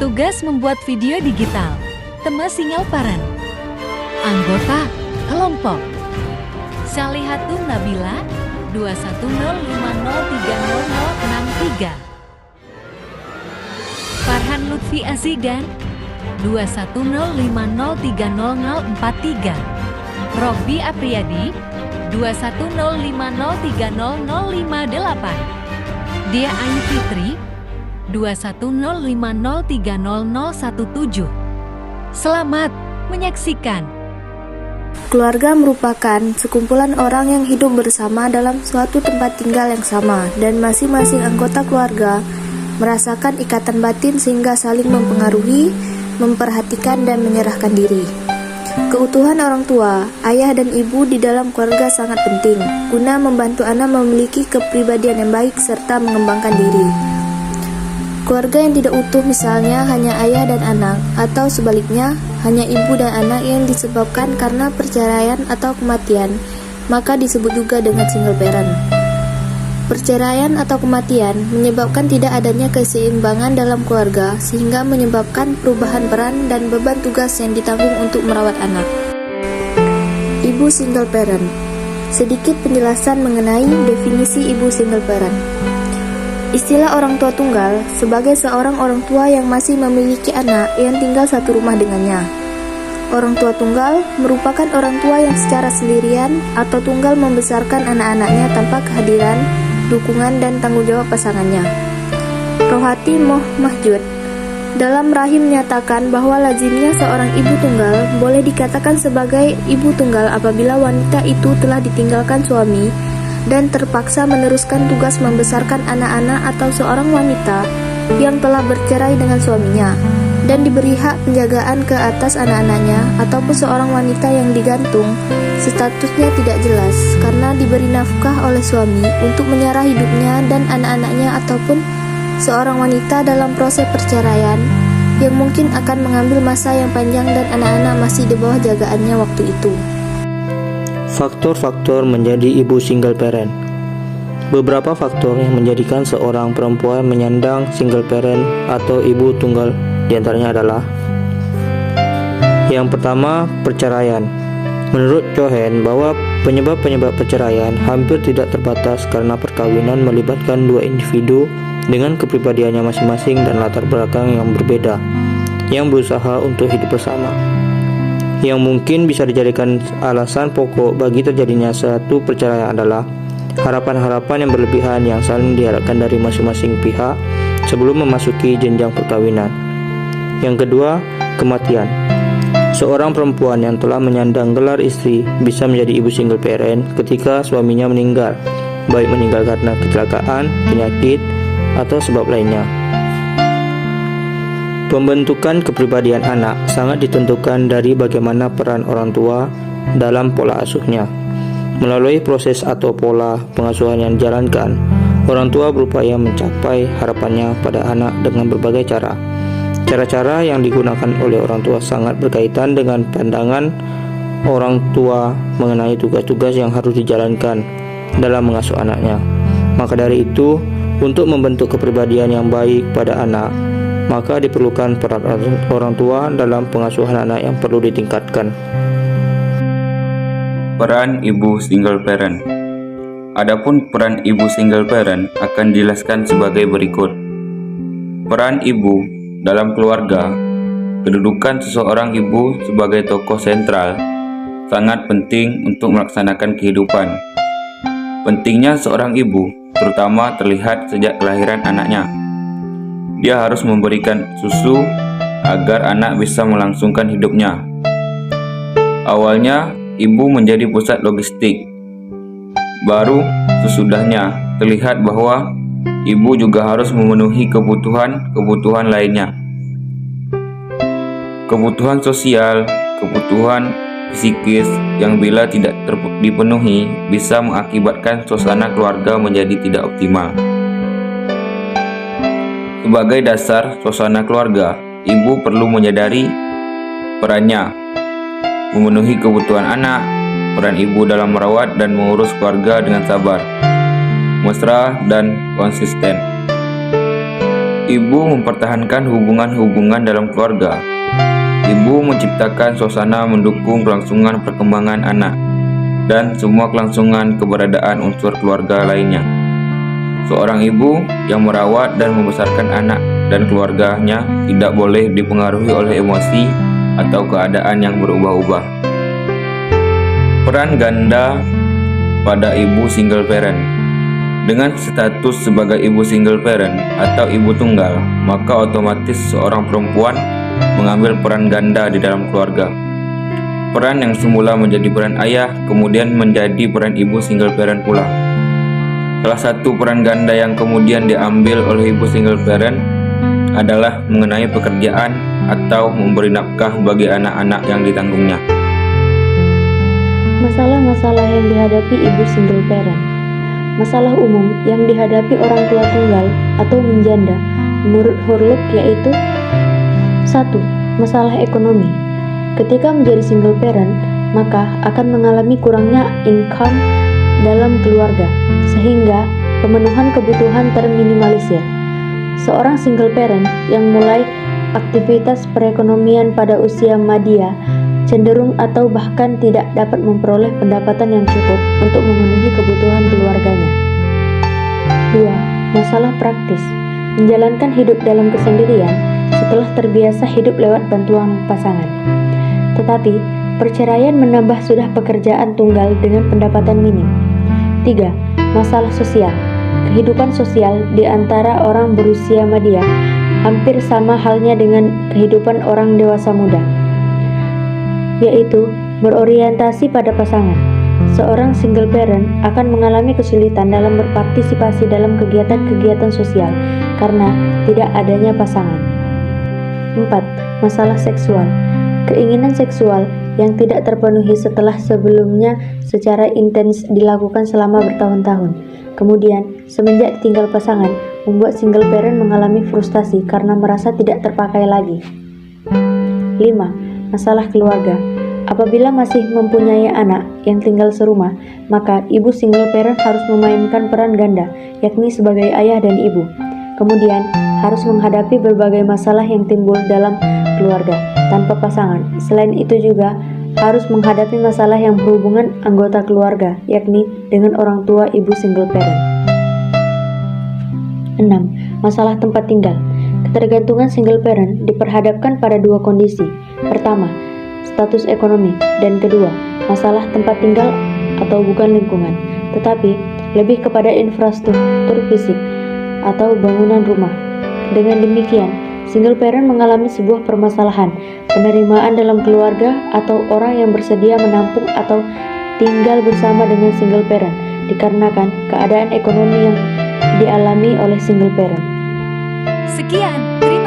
Tugas membuat video digital. Tema Singalparan. Anggota kelompok Salihatun Nabila 210503063, Farhan Lutfi Azidan 210503043, Robby Apriyadi 210503058, Dia Ayu Fitri 210503017. Selamat menyaksikan. Keluarga merupakan sekumpulan orang yang hidup bersama dalam suatu tempat tinggal yang sama, dan masing-masing anggota keluarga merasakan ikatan batin sehingga saling mempengaruhi, memperhatikan, dan menyerahkan diri. Keutuhan orang tua, ayah dan ibu di dalam keluarga sangat penting guna membantu anak memiliki kepribadian yang baik serta mengembangkan diri. Keluarga yang tidak utuh misalnya hanya ayah dan anak, atau sebaliknya hanya ibu dan anak yang disebabkan karena perceraian atau kematian, maka disebut juga dengan single parent. Perceraian atau kematian menyebabkan tidak adanya keseimbangan dalam keluarga, sehingga menyebabkan perubahan peran dan beban tugas yang ditanggung untuk merawat anak. Ibu single parent. Sedikit penjelasan mengenai definisi ibu single parent. Istilah orang tua tunggal sebagai seorang orang tua yang masih memiliki anak yang tinggal satu rumah dengannya. Orang tua tunggal merupakan orang tua yang secara sendirian atau tunggal membesarkan anak-anaknya tanpa kehadiran, dukungan, dan tanggung jawab pasangannya. Rohati Moh Mahjud dalam Rahim menyatakan bahwa lazimnya seorang ibu tunggal boleh dikatakan sebagai ibu tunggal apabila wanita itu telah ditinggalkan suami dan terpaksa meneruskan tugas membesarkan anak-anak, atau seorang wanita yang telah bercerai dengan suaminya dan diberi hak penjagaan ke atas anak-anaknya, ataupun seorang wanita yang digantung, statusnya tidak jelas karena diberi nafkah oleh suami untuk menyerah hidupnya dan anak-anaknya, ataupun seorang wanita dalam proses perceraian yang mungkin akan mengambil masa yang panjang dan anak-anak masih di bawah jagaannya waktu itu. Faktor-faktor menjadi ibu single parent. Beberapa faktor yang menjadikan seorang perempuan menyandang single parent atau ibu tunggal diantaranya adalah: yang pertama, perceraian. Menurut Cohen bahwa penyebab-penyebab perceraian hampir tidak terbatas karena perkawinan melibatkan dua individu dengan kepribadiannya masing-masing dan latar belakang yang berbeda yang berusaha untuk hidup bersama. Yang mungkin bisa dijadikan alasan pokok bagi terjadinya suatu perceraian adalah harapan-harapan yang berlebihan yang saling diharapkan dari masing-masing pihak sebelum memasuki jenjang perkawinan. Yang kedua, kematian. Seorang perempuan yang telah menyandang gelar istri bisa menjadi ibu single parent ketika suaminya meninggal, baik meninggal karena kecelakaan, penyakit, atau sebab lainnya. Pembentukan kepribadian anak sangat ditentukan dari bagaimana peran orang tua dalam pola asuhnya. Melalui proses atau pola pengasuhan yang dijalankan, orang tua berupaya mencapai harapannya pada anak dengan berbagai cara. Cara-cara yang digunakan oleh orang tua sangat berkaitan dengan pandangan orang tua mengenai tugas-tugas yang harus dijalankan dalam mengasuh anaknya. Maka dari itu, untuk membentuk kepribadian yang baik pada anak, maka diperlukan peran orang tua dalam pengasuhan anak yang perlu ditingkatkan. Peran ibu single parent. Adapun peran ibu single parent akan dijelaskan sebagai berikut. Peran ibu dalam keluarga. Kedudukan seseorang ibu sebagai tokoh sentral sangat penting untuk melaksanakan kehidupan. Pentingnya seorang ibu terutama terlihat sejak kelahiran anaknya. Dia harus memberikan susu agar anak bisa melangsungkan hidupnya. Awalnya, ibu menjadi pusat logistik. Baru sesudahnya terlihat bahwa ibu juga harus memenuhi kebutuhan lainnya. Kebutuhan sosial, kebutuhan psikis yang bila tidak dipenuhi bisa mengakibatkan suasana keluarga menjadi tidak optimal. Sebagai dasar suasana keluarga, ibu perlu menyadari perannya, memenuhi kebutuhan anak. Peran ibu dalam merawat dan mengurus keluarga dengan sabar, mesra, dan konsisten. Ibu mempertahankan hubungan-hubungan dalam keluarga. Ibu menciptakan suasana mendukung kelangsungan perkembangan anak dan semua kelangsungan keberadaan unsur keluarga lainnya. Seorang ibu yang merawat dan membesarkan anak dan keluarganya tidak boleh dipengaruhi oleh emosi atau keadaan yang berubah-ubah. Peran ganda pada ibu single parent. Dengan status sebagai ibu single parent atau ibu tunggal, maka otomatis seorang perempuan mengambil peran ganda di dalam keluarga. Peran yang semula menjadi peran ayah, kemudian menjadi peran ibu single parent pula. Salah satu peran ganda yang kemudian diambil oleh ibu single parent adalah mengenai pekerjaan atau memberi nafkah bagi anak-anak yang ditanggungnya. Masalah-masalah yang dihadapi ibu single parent. Masalah umum yang dihadapi orang tua tunggal atau menjanda menurut Hurluk yaitu 1. Masalah ekonomi. Ketika menjadi single parent, maka akan mengalami kurangnya income dalam keluarga, sehingga pemenuhan kebutuhan terminimalisir. Seorang single parent yang mulai aktivitas perekonomian pada usia madya cenderung atau bahkan tidak dapat memperoleh pendapatan yang cukup untuk memenuhi kebutuhan keluarganya. 2. Masalah praktis. Menjalankan hidup dalam kesendirian setelah terbiasa hidup lewat bantuan pasangan. Tetapi, perceraian menambah sudah pekerjaan tunggal dengan pendapatan minim. 3. Masalah sosial. Kehidupan sosial di antara orang berusia madya hampir sama halnya dengan kehidupan orang dewasa muda, yaitu berorientasi pada pasangan. Seorang single parent akan mengalami kesulitan dalam berpartisipasi dalam kegiatan-kegiatan sosial karena tidak adanya pasangan. 4. Masalah seksual. Keinginan seksual yang tidak terpenuhi setelah sebelumnya secara intens dilakukan selama bertahun-tahun. Kemudian, semenjak ditinggal pasangan, membuat single parent mengalami frustasi karena merasa tidak terpakai lagi. 5. Masalah keluarga. Apabila masih mempunyai anak yang tinggal serumah, maka ibu single parent harus memainkan peran ganda, yakni sebagai ayah dan ibu. Kemudian, harus menghadapi berbagai masalah yang timbul dalam keluarga tanpa pasangan. Selain itu juga harus menghadapi masalah yang berhubungan anggota keluarga, yakni dengan orang tua ibu single parent. 6. Masalah tempat tinggal. Ketergantungan single parent diperhadapkan pada dua kondisi. Pertama, status ekonomi, dan kedua, masalah tempat tinggal atau bukan lingkungan, tetapi lebih kepada infrastruktur fisik atau bangunan rumah. Dengan demikian, single parent mengalami sebuah permasalahan penerimaan dalam keluarga atau orang yang bersedia menampung atau tinggal bersama dengan single parent dikarenakan keadaan ekonomi yang dialami oleh single parent. Sekian, terima